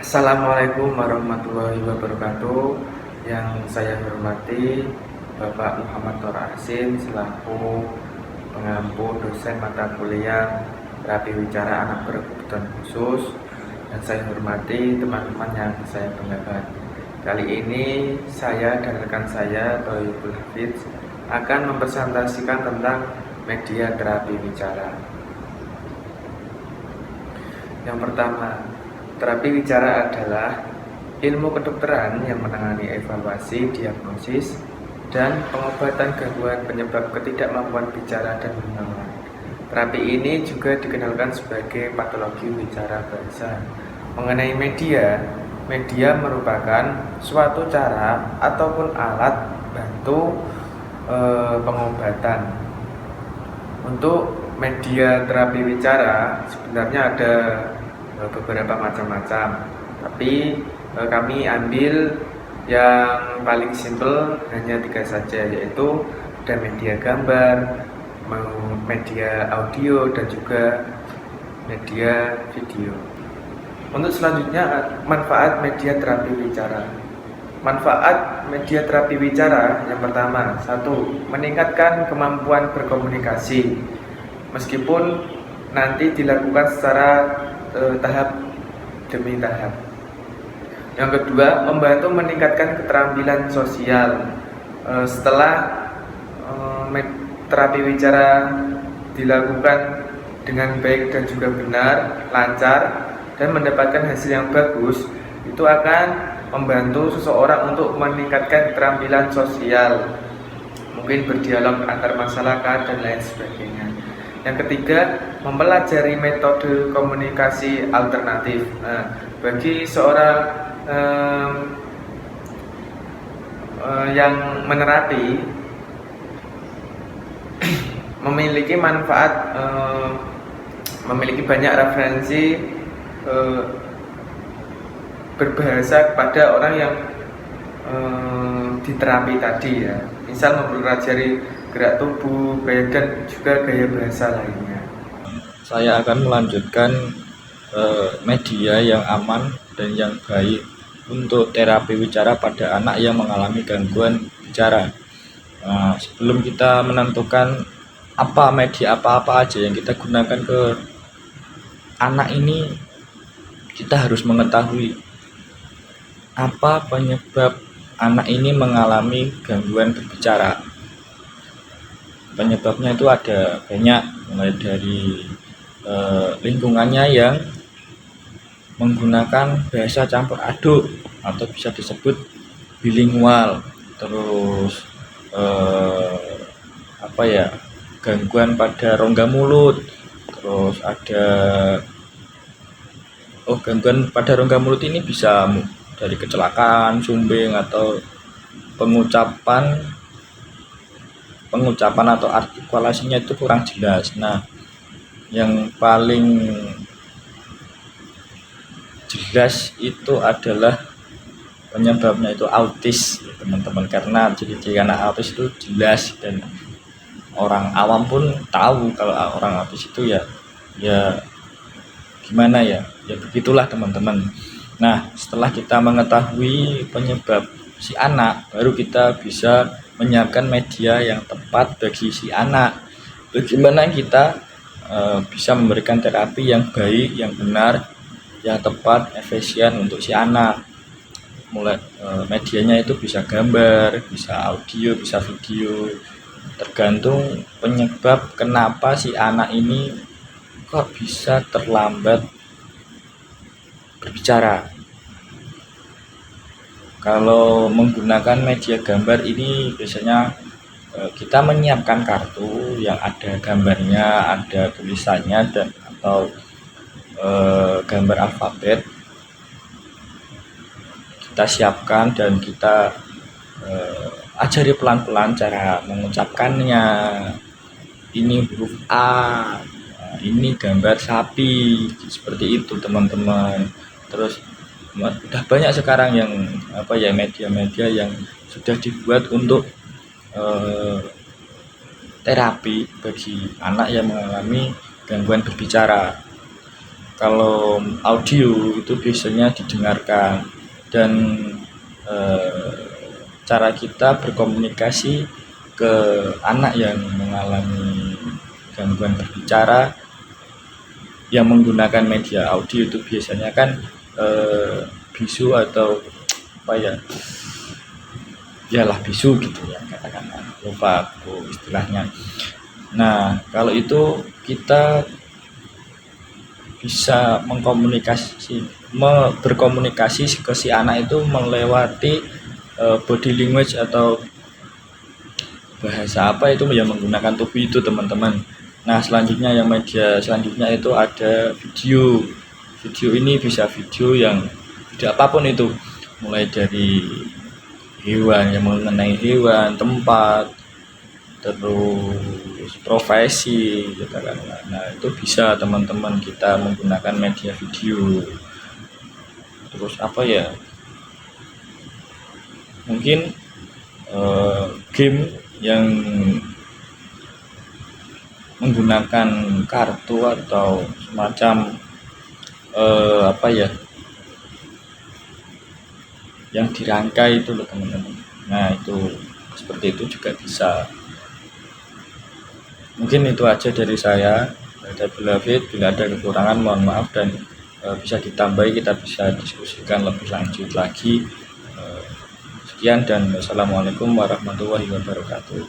Assalamualaikum warahmatullahi wabarakatuh. Yang saya hormati Bapak Muhammad Thor Arsin selaku pengampu dosen mata kuliah terapi wicara anak berkebutuhan khusus, dan saya hormati teman-teman yang saya banggakan. Kali ini saya dan rekan saya Thoyibul Hafiz akan mempresentasikan tentang media terapi wicara. Yang pertama, terapi wicara adalah ilmu kedokteran yang menangani evaluasi, diagnosis, dan pengobatan gangguan penyebab ketidakmampuan bicara dan menelan. Terapi ini juga dikenalkan sebagai patologi wicara bahasa. Mengenai media, media merupakan suatu cara ataupun alat bantu pengobatan. Untuk media terapi wicara sebenarnya ada beberapa macam-macam, tapi kami ambil yang paling simple hanya 3 saja, yaitu ada media gambar, media audio, dan juga media video. Untuk selanjutnya, manfaat media terapi wicara. Manfaat media terapi wicara yang pertama, 1. Meningkatkan kemampuan berkomunikasi meskipun nanti dilakukan secara tahap demi tahap. Yang kedua, membantu meningkatkan keterampilan sosial. Setelah terapi wicara dilakukan dengan baik dan juga benar, lancar, dan mendapatkan hasil yang bagus, itu akan membantu seseorang untuk meningkatkan keterampilan sosial, mungkin berdialog antar masyarakat dan lain sebagainya. Yang ketiga, mempelajari metode komunikasi alternatif. Bagi seorang yang menerapi memiliki manfaat, memiliki banyak referensi berbahasa kepada orang yang diterapi tadi, ya. Misal mempelajari gerak tubuh, gaya, dan juga gaya bahasa lainnya. Saya akan melanjutkan media yang aman dan yang baik untuk terapi wicara pada anak yang mengalami gangguan bicara. Sebelum kita menentukan apa media apa aja yang kita gunakan ke anak ini, kita harus mengetahui apa penyebab anak ini mengalami gangguan berbicara. Penyebabnya itu ada banyak, mulai dari lingkungannya yang menggunakan bahasa campur aduk atau bisa disebut bilingual, terus gangguan pada rongga mulut, terus ada gangguan pada rongga mulut ini bisa dari kecelakaan, sumbing, atau pengucapan atau artikulasinya itu kurang jelas. Nah, yang paling jelas itu adalah penyebabnya itu autis, teman-teman, karena ciri-ciri anak autis itu jelas dan orang awam pun tahu kalau orang autis itu ya gimana ya begitulah, teman-teman. Nah, setelah kita mengetahui penyebab si anak, baru kita bisa menyiapkan media yang tepat bagi si anak. Bagaimana kita bisa memberikan terapi yang baik, yang benar, yang tepat, efisien untuk si anak. Mulai medianya itu bisa gambar, bisa audio, bisa video, tergantung penyebab kenapa si anak ini kok bisa terlambat berbicara. Kalau menggunakan media gambar ini biasanya kita menyiapkan kartu yang ada gambarnya, ada tulisannya, dan atau gambar alfabet. Kita siapkan dan kita ajari pelan-pelan cara mengucapkannya. Ini huruf A, ini gambar sapi, seperti itu, teman-teman. Terus udah banyak sekarang yang media-media yang sudah dibuat untuk terapi bagi anak yang mengalami gangguan berbicara. kalau audio itu biasanya didengarkan, dan cara kita berkomunikasi ke anak yang mengalami gangguan berbicara yang menggunakan media audio itu biasanya kan bisu atau apa ya, yalah bisu gitu ya, katakanlah, lupa aku istilahnya. Nah, kalau itu kita bisa berkomunikasi ke si anak itu melewati body language atau bahasa apa itu yang menggunakan tubuh itu, teman-teman. Nah, selanjutnya yang media selanjutnya itu ada video. Video ini bisa video yang tidak apapun itu, mulai dari hewan, yang mengenai hewan, tempat, terus profesi gitu kan. Nah, itu bisa teman-teman kita menggunakan media video. Terus apa ya, mungkin game yang menggunakan kartu atau semacam apa ya, yang dirangkai itu loh teman-teman. Nah, itu seperti itu juga bisa. Mungkin itu aja dari saya. Bila ada kekurangan mohon maaf, dan bisa ditambahi, kita bisa diskusikan lebih lanjut lagi. Sekian dan wassalamualaikum warahmatullahi wabarakatuh.